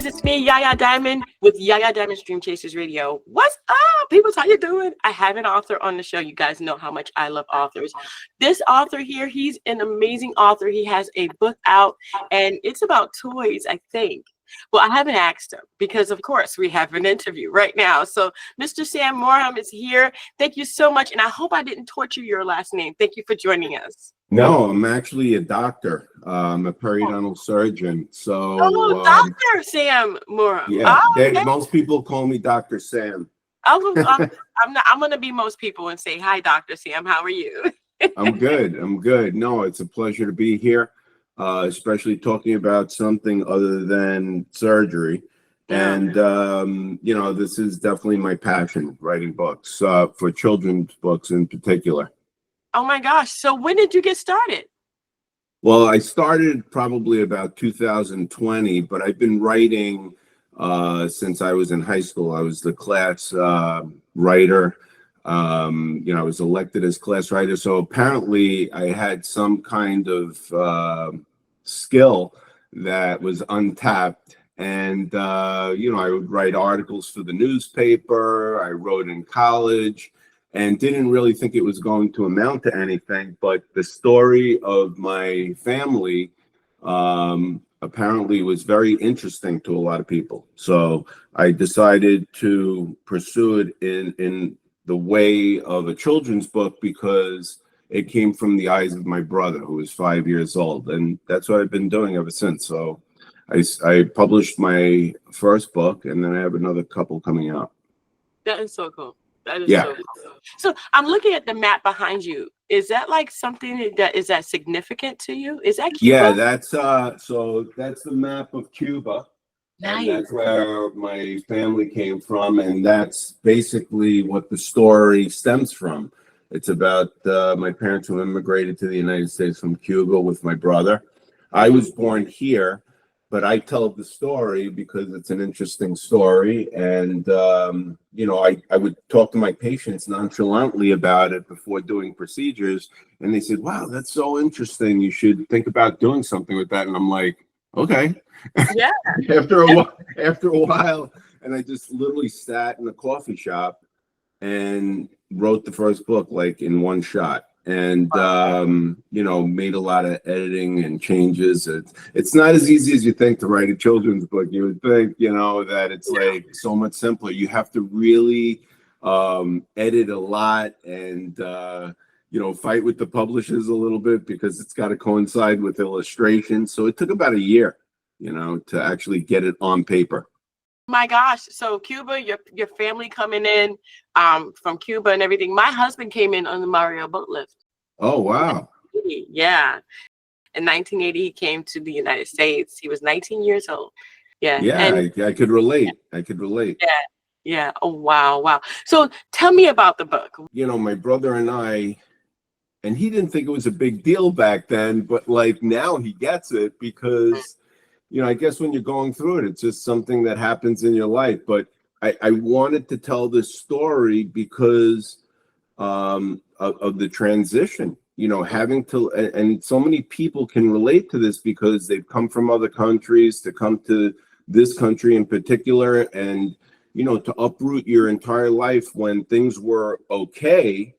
guys, it's me, YayaDiamond, with YayaDiamond's Dream Chasers Radio. What's up, people? How you doing? I have an author on the show. You guys know how much I love authors. This author here, he's an amazing author. He has a book out, and it's about toys, I think. Well, I haven't asked him because, of course, we have an interview right now. So Mr. Sam Morham is here. Thank you so much, and I hope I didn't torture your last name. Thank you for joining us. No, I'm actually a doctor. I'm a periodontal surgeon. So, Dr. Sam Morham. Yeah, Okay. most people call me Dr. Sam. I'm gonna be most people and say hi, Dr. Sam. How are you? I'm good. I'm good. No, it's a pleasure to be here, especially talking about something other than surgery. And this is definitely my passion, writing books, for children's books in particular. Oh my gosh. So when did you get started? Well, I started about 2020, but I've been writing since I was in high school. I was the class writer. I was elected as class writer. So apparently I had some kind of skill that was untapped. And, I would write articles for the newspaper. I wrote in college. And didn't really think it was going to amount to anything, but the story of my family apparently was very interesting to a lot of people. So I decided to pursue it in the way of a children's book because it came from the eyes of my brother, who was 5 years old, and that's what I've been doing ever since. So I published my first book, and then I have another couple coming out. That is so cool. That is so cool. So I'm looking at the map behind you. Is that like something that is that significant to you? Is that Cuba? Yeah, that's that's the map of Cuba. Nice. And that's where my family came from, and that's basically what the story stems from. It's about my parents who immigrated to the United States from Cuba with my brother. I was born here, but I tell the story because it's an interesting story. And, I would talk to my patients nonchalantly about it before doing procedures. And they said, wow, that's so interesting. You should think about doing something with that. And I'm like, okay. Yeah. After a while, and I just literally sat in a coffee shop and wrote the first book like in one shot. And made a lot of editing and changes. It's not as easy as you think to write a children's book. You would think that it's like so much simpler. You have to really edit a lot and fight with the publishers a little bit because it's got to coincide with illustrations. So it took about a year to actually get it on paper. My gosh. So Cuba, your family coming in from Cuba and everything. My husband came in on the Mario boat lift. Oh, wow. Yeah. In 1980, he came to the United States. He was 19 years old. Yeah. Yeah, and, I could relate. I could relate. Yeah. Yeah. Oh, wow. So tell me about the book. My brother and I, and he didn't think it was a big deal back then, but like now he gets it because I guess when you're going through it, it's just something that happens in your life. But I wanted to tell this story because of the transition, having to, and so many people can relate to this because they've come from other countries to come to this country in particular. And, to uproot your entire life when things were okay,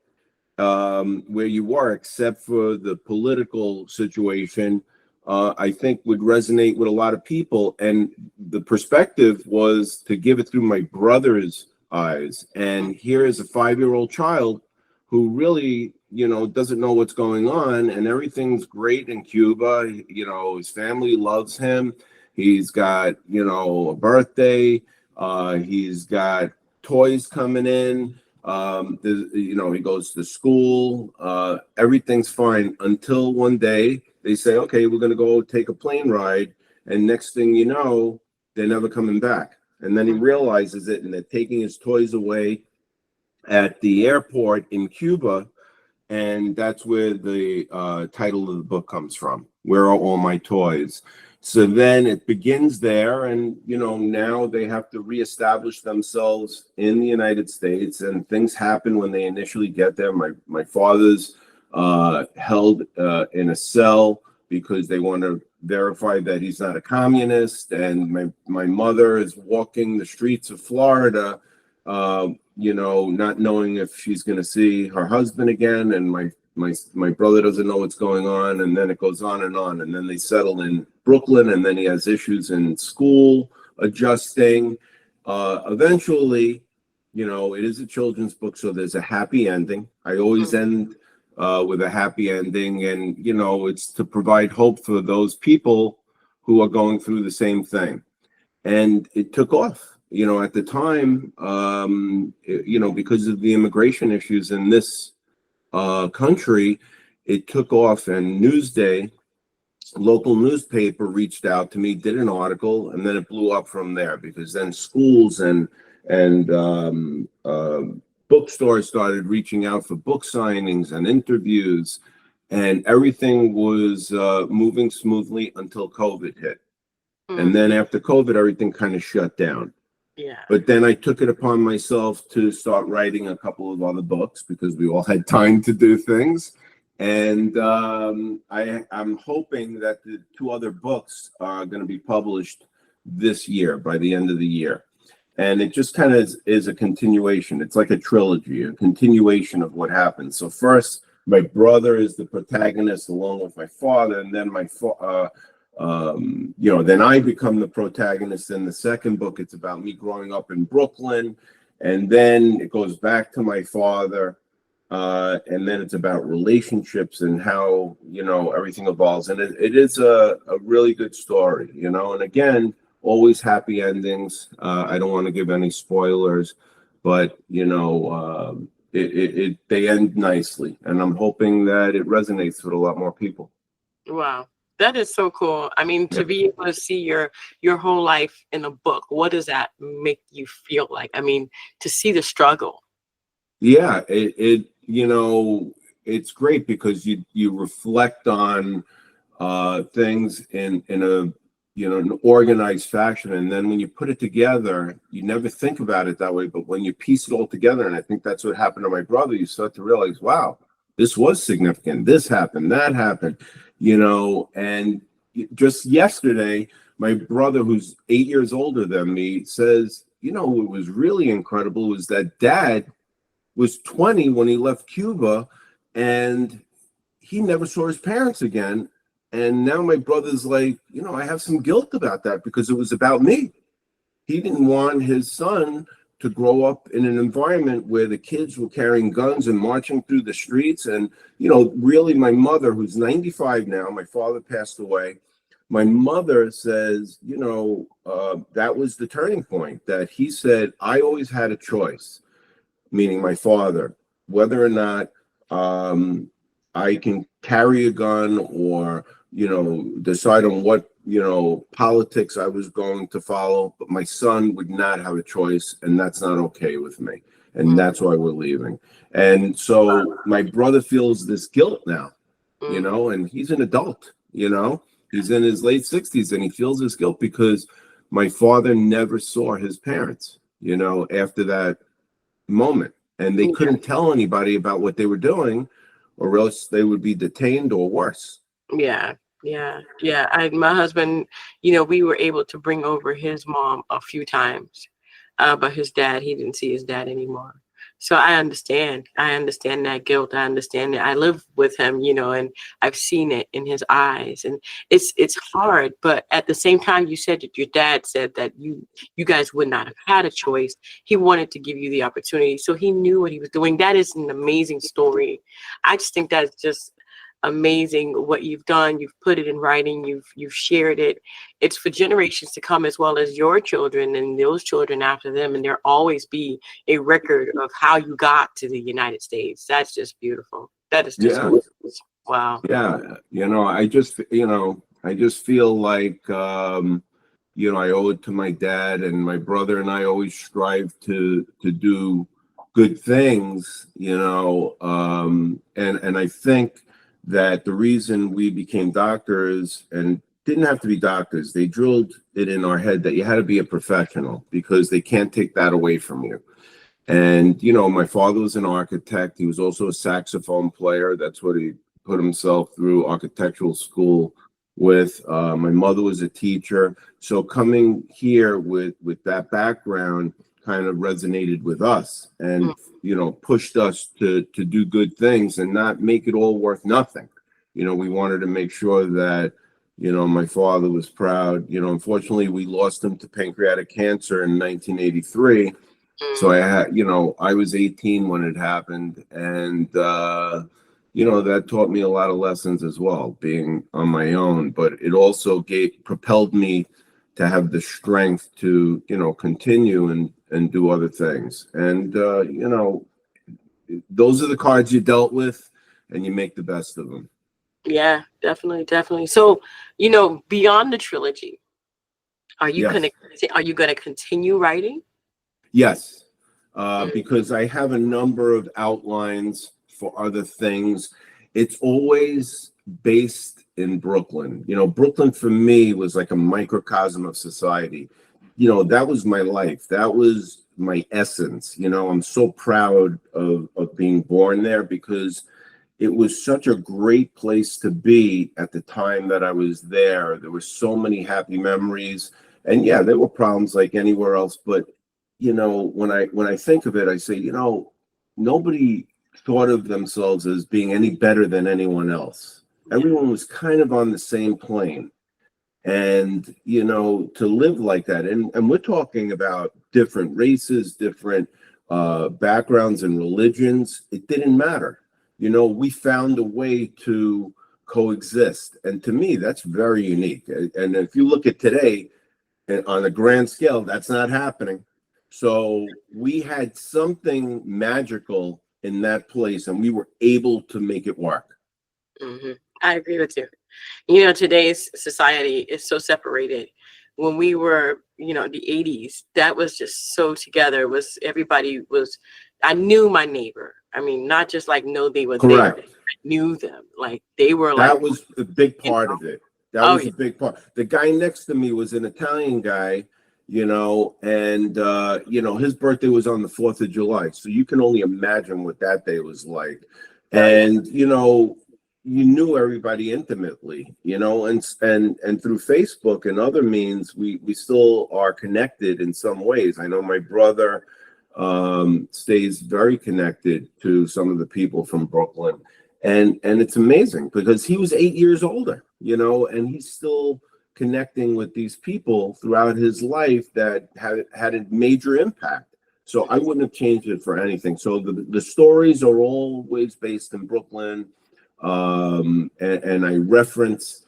where you were, except for the political situation, I think would resonate with a lot of people. And the perspective was to give it through my brother's eyes. And here is a 5-year-old child who really, doesn't know what's going on, and everything's great in Cuba. His family loves him. He's got, a birthday. He's got toys coming in. He goes to school. Everything's fine until one day they say, okay, we're going to go take a plane ride. And next thing you know, they're never coming back. And then he realizes it, and they're taking his toys away at the airport in Cuba. And that's where the title of the book comes from. Where are all my toys? So then it begins there. And, now they have to reestablish themselves in the United States. And things happen when they initially get there. My father's held in a cell because they want to verified that he's not a communist. And my mother is walking the streets of Florida, not knowing if she's going to see her husband again. And my brother doesn't know what's going on. And then it goes on. And then they settle in Brooklyn, and then he has issues in school, adjusting. Eventually, it is a children's book, so there's a happy ending. I always end with a happy ending, and it's to provide hope for those people who are going through the same thing. And it took off. At the time, because of the immigration issues in this country, it took off. And Newsday, local newspaper, reached out to me, did an article, and then it blew up from there, because then schools and bookstores started reaching out for book signings and interviews, and everything was moving smoothly until COVID hit. And then after COVID, everything kind of shut down. Yeah. But then I took it upon myself to start writing a couple of other books, because we all had time to do things. And I'm hoping that the 2 other books are going to be published this year, by the end of the year. And it just kind of is a continuation. It's like a trilogy, a continuation of what happened. So first, my brother is the protagonist along with my father, and then then I become the protagonist in the second book. It's about me growing up in Brooklyn, and then it goes back to my father, and then it's about relationships and how everything evolves. And it is a really good story, and again, always happy endings. I don't want to give any spoilers, but they end nicely, and I'm hoping that it resonates with a lot more people. Wow. That is so cool. I mean, to be able to see your whole life in a book, what does that make you feel like? I mean, to see the struggle. Yeah, it's great, because you reflect on things in a an organized fashion, and then when you put it together, you never think about it that way, but when you piece it all together, and I think that's what happened to my brother, you start to realize, wow, this was significant, this happened, that happened, and just yesterday, my brother, who's 8 years older than me, says, what was really incredible was that Dad was 20 when he left Cuba, and he never saw his parents again. And now my brother's like, I have some guilt about that, because it was about me. He didn't want his son to grow up in an environment where the kids were carrying guns and marching through the streets. And, really my mother, who's 95 now, my father passed away. My mother says, that was the turning point, that he said, I always had a choice, meaning my father, whether or not I can carry a gun or, decide on what, politics I was going to follow, but my son would not have a choice, and that's not okay with me. And that's why we're leaving. And so my brother feels this guilt now, and he's an adult, he's in his late 60s, and he feels this guilt because my father never saw his parents, after that moment. And they couldn't tell anybody about what they were doing, or else they would be detained or worse. Yeah. My husband, we were able to bring over his mom a few times, but his dad, he didn't see his dad anymore. So I understand that guilt. I understand it. I live with him, and I've seen it in his eyes, and it's hard. But at the same time, you said that your dad said that you guys would not have had a choice. He wanted to give you the opportunity, so he knew what he was doing. That is an amazing story. I just think that's just amazing what you've done. You've put it in writing. You've shared it. It's for generations to come, as well as your children and those children after them, and there'll always be a record of how you got to the United States. That's just beautiful. That is just wow. Yeah, I just feel like I owe it to my dad, and my brother and I always strive to do good things, and I think that the reason we became doctors, and didn't have to be doctors, they drilled it in our head that you had to be a professional, because they can't take that away from you. And my father was an architect. He was also a saxophone player. That's what he put himself through, architectural school. with my mother was a teacher. So coming here with that background kind of resonated with us, and pushed us to do good things and not make it all worth nothing. We wanted to make sure that my father was proud. Unfortunately, we lost him to pancreatic cancer in 1983. So I had, I was 18 when it happened, and that taught me a lot of lessons as well, being on my own. But it also propelled me to have the strength to, continue and do other things. And those are the cards you dealt with, and you make the best of them. Yeah, definitely, definitely. So, beyond the trilogy, are you Yes. gonna continue writing? Yes, because I have a number of outlines for other things. It's always based in Brooklyn. Brooklyn for me was like a microcosm of society. That was my life. That was my essence. I'm so proud of being born there because it was such a great place to be at the time that I was there. There were so many happy memories. And yeah, there were problems like anywhere else, but when I think of it, I say, nobody thought of themselves as being any better than anyone else. Everyone was kind of on the same plane. And to live like that, and we're talking about different races, different backgrounds and religions. It didn't matter. We found a way to coexist, and to me, that's very unique. And if you look at today, and on a grand scale, that's not happening. So we had something magical in that place, and we were able to make it work. I agree with you. Today's society is so separated. When we were, the 80s, that was just so together. Was everybody was, I knew my neighbor. I mean, not just like know they were there. Correct. I knew them. Like they were like, That was a big part of it. That oh was yeah, a big part. The guy next to me was an Italian guy, and his birthday was on the 4th of July. So you can only imagine what that day was like. oh yeah, And you knew everybody intimately, and through Facebook and other means, we still are connected in some ways. I know my brother stays very connected to some of the people from Brooklyn, and it's amazing because he was 8 years older, and he's still connecting with these people throughout his life that had a major impact. So I wouldn't have changed it for anything. So the stories are always based in Brooklyn, and I reference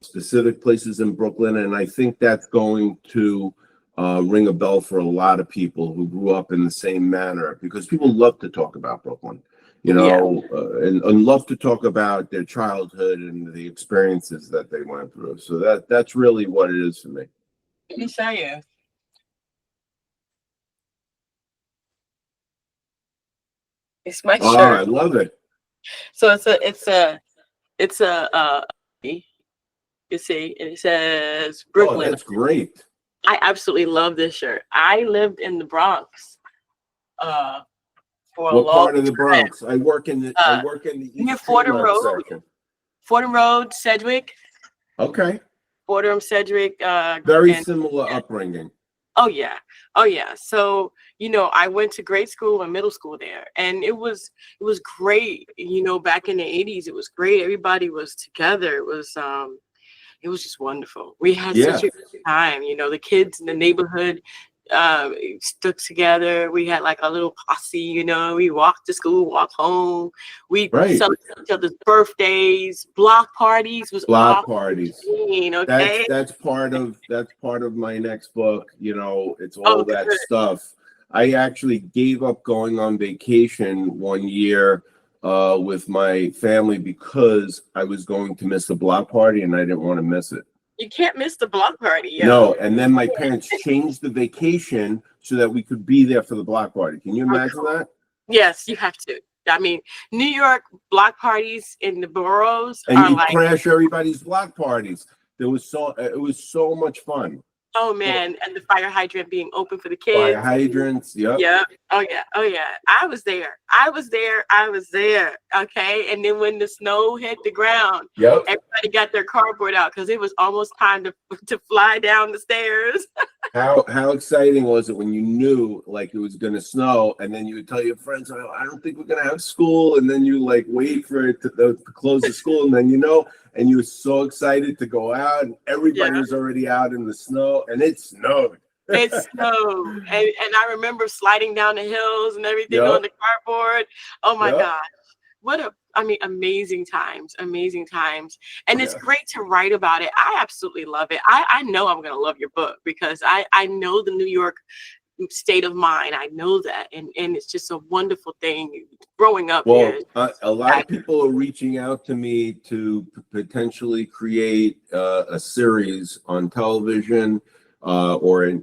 specific places in Brooklyn, and I think that's going to ring a bell for a lot of people who grew up in the same manner, because people love to talk about Brooklyn, yeah. and love to talk about their childhood and the experiences that they went through. So that's really what it is for me. Let me show you. It's my Oh, I shirt. love it. So it's a you see, and it says Oh, Brooklyn. that's great. I absolutely love this shirt. I lived in the Bronx uh for a What long part of the time. Bronx? I work in Uh the near East Fordham Tremont Road. section. Fordham Road, Sedgwick. Okay. Fordham, Sedgwick, Very and similar upbringing. oh yeah. Oh yeah. So, I went to grade school and middle school there. And it was great. Back in the 80s, it was great. Everybody was together. It was just wonderful. We had such Yeah, a good time. The kids in the neighborhood stuck together. We had like a little posse. We walked to school, walked home. We right. celebrated each other's birthdays. Block parties was Block off parties. the chain. That's Okay. part of my next book. It's Oh, all that good. stuff. I actually gave up going on vacation one year with my family because I was going to miss a block party and I didn't want to miss it. You can't miss the block party, No, yo. and then my parents changed the vacation so that we could be there for the block party. Can you Okay. imagine that? Yes, you have to. I mean, New York block parties in the boroughs And are you like, crash everybody's block parties. It was so much fun. Oh Well, man, and the fire hydrant being open for the fire kids. hydrants. Yep. Yeah. Oh yeah. Oh yeah. I was there. I was there. I was there. Okay. And then when the snow hit the ground, Yep. everybody got their cardboard out because it was almost time to fly down the stairs. How exciting was it when you knew like it was going to snow, and then you would tell your friends, "Oh, I don't think we're going to have school," and then you like wait for it to close the school, and then and you were so excited to go out, and everybody Yeah. was already out in the snow, and it snowed. It snowed. And I remember sliding down the hills and everything on Yep. the cardboard. Oh my Yep. God. What a, I mean, amazing times, amazing times. And it's Yeah. great to write about it. I absolutely love it. I know I'm going to love your book because I know the New York state of mind. I know that. And it's just a wonderful thing growing up here. Well, a lot of people are reaching out to me to potentially create a series on television, or in,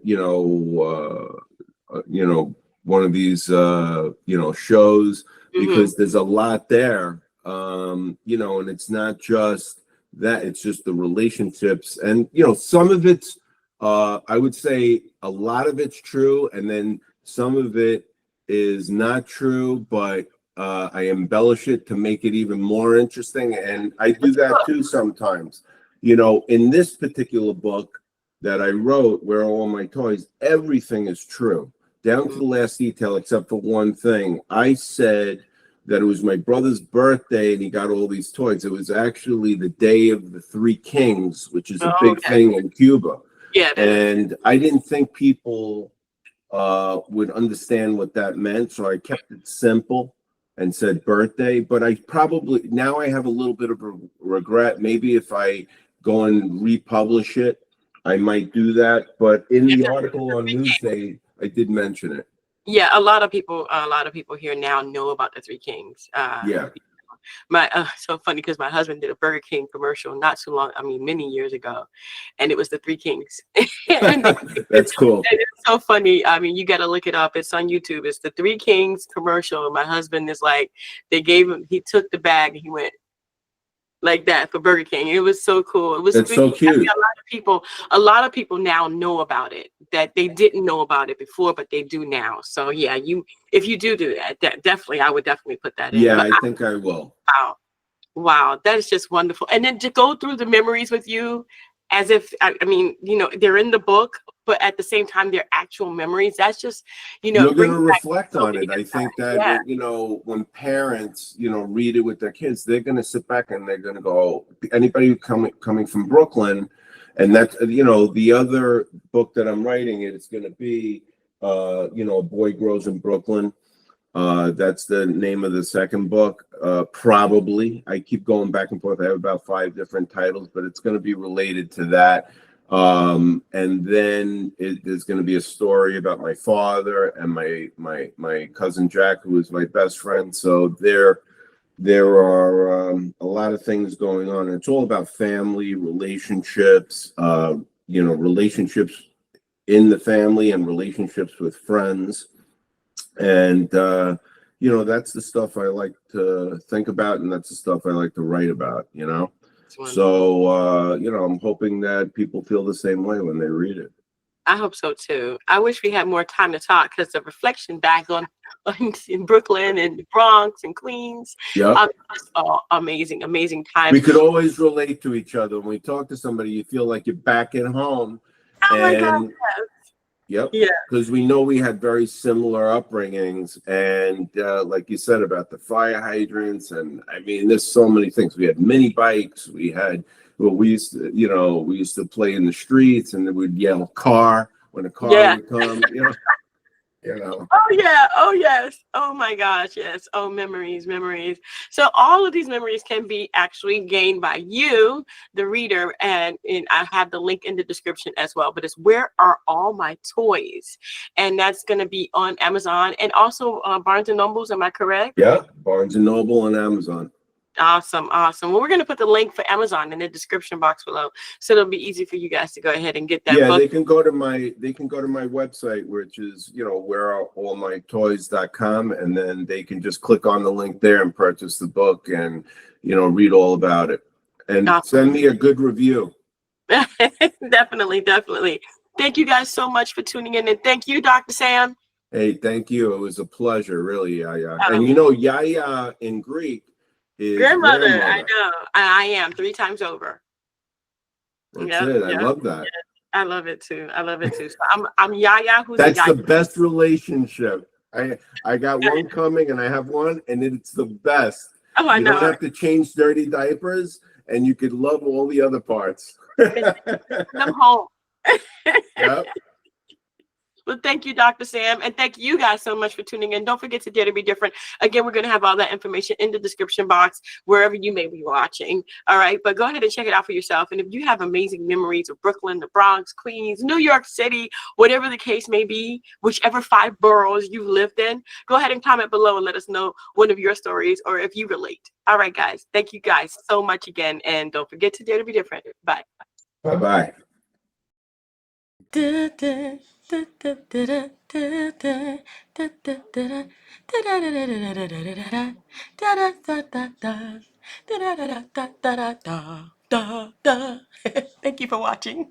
one of these, shows, Mm-hmm. because there's a lot there, and it's not just that, it's just the relationships. And, some of it's, I would say a lot of it's true. And then some of it is not true, but I embellish it to make it even more interesting. And I do that too sometimes. In this particular book that I wrote, Where Are All My Toys, everything is true, down to the last detail, except for one thing. I said that it was my brother's birthday and he got all these toys. It was actually the day of the Three Kings, which is a Oh, big okay. thing in Cuba. Yeah, it is. And I didn't think people would understand what that meant. So I kept it simple and said birthday. But I probably, now I have a little bit of a regret. Maybe if I go and republish it, I might do that. But in Yeah, the article on Newsday, I did mention it. yeah, a lot of people here now know about the Three Kings. Yeah, My So funny because my husband did a Burger King commercial not too long, I mean many years ago, and it was the Three Kings. and, that's cool. and it's so funny. I mean, you got to look it up. It's on YouTube. It's the Three Kings commercial. And my husband is like, they gave him, he took the bag and he went like that for Burger King. It was so cool. It was That's so really, I mean, cute. a lot of people now know about it that they didn't know about it before, but they do now. So yeah, if you do that, definitely, I would definitely put that in. Yeah, But I think I will. wow. Wow, that is just wonderful. And then to go through the memories with you as if, I mean, they're in the book, but at the same time, they're actual memories. That's just, You're it going brings to back reflect so on many it. I good think times. that Yeah. when parents read it with their kids, they're going to sit back and they're going to go, anybody coming from Brooklyn, and that's the other book that I'm writing, it's going to be a boy grows in Brooklyn. That's the name of the second book. Probably, I keep going back and forth. I have about 5 different titles, but it's going to be related to that. And then there's going to be a story about my father and my cousin Jack, who is my best friend. So there are a lot of things going on. It's all about family relationships, relationships in the family and relationships with friends. And that's the stuff I like to think about, and that's the stuff I like to write about. It's wonderful. So I'm hoping that people feel the same way when they read it. I hope so too. I wish we had more time to talk because the reflection back on in Brooklyn and the Bronx and Queens, Yep. just all amazing, amazing We times. could always relate to each other. When we talk to somebody, you feel like you're back at home. Oh my God. And yep, Yeah. because we know we had very similar upbringings, and like you said about the fire hydrants, and I mean, there's so many things. We had mini bikes. We used to play in the streets, and then we'd yell "car" when a car Yeah. would come. Oh yeah. Oh yes. Oh my gosh. Yes. Oh, memories, memories. So all of these memories can be actually gained by you, the reader, and I have the link in the description as well. But it's Where Are All My Toys, and that's going to be on Amazon and also Barnes and Nobles. Am I correct? Yeah, Barnes and Noble and Amazon. Awesome, awesome. Well, we're going to put the link for Amazon in the description box below, so it'll be easy for you guys to go ahead and get that Yeah, book. they can go to my website, which is whereareallmytoys.com, and then they can just click on the link there and purchase the book and read all about it and Awesome. send me a good review. Definitely, definitely. Thank you guys so much for tuning in, and thank you, Dr. Sam. Hey, thank you. It was a pleasure, really, Yaya. Um, And you know, Yaya in Greek is Grandmother, I grandmother. know. I am 3 times over. That's Yep, it. I yep, love that. yep. I love it too. I love it too. So I'm Yaya, who's a That's Yaya. the best relationship. I got one coming and I have one, and it's the best. Oh, I You don't know. have to change dirty diapers, and you could love all the other parts. And I'm home. Yep. Well, thank you, Dr. Sam. And thank you guys so much for tuning in. Don't forget to Dare to Be Different. Again, we're going to have all that information in the description box, wherever you may be watching. All right. But go ahead and check it out for yourself. And if you have amazing memories of Brooklyn, the Bronx, Queens, New York City, whatever the case may be, whichever 5 boroughs you lived in, go ahead and comment below and let us know one of your stories or if you relate. All right, guys. Thank you guys so much again. And don't forget to Dare to Be Different. Bye. Bye bye. Thank you for watching.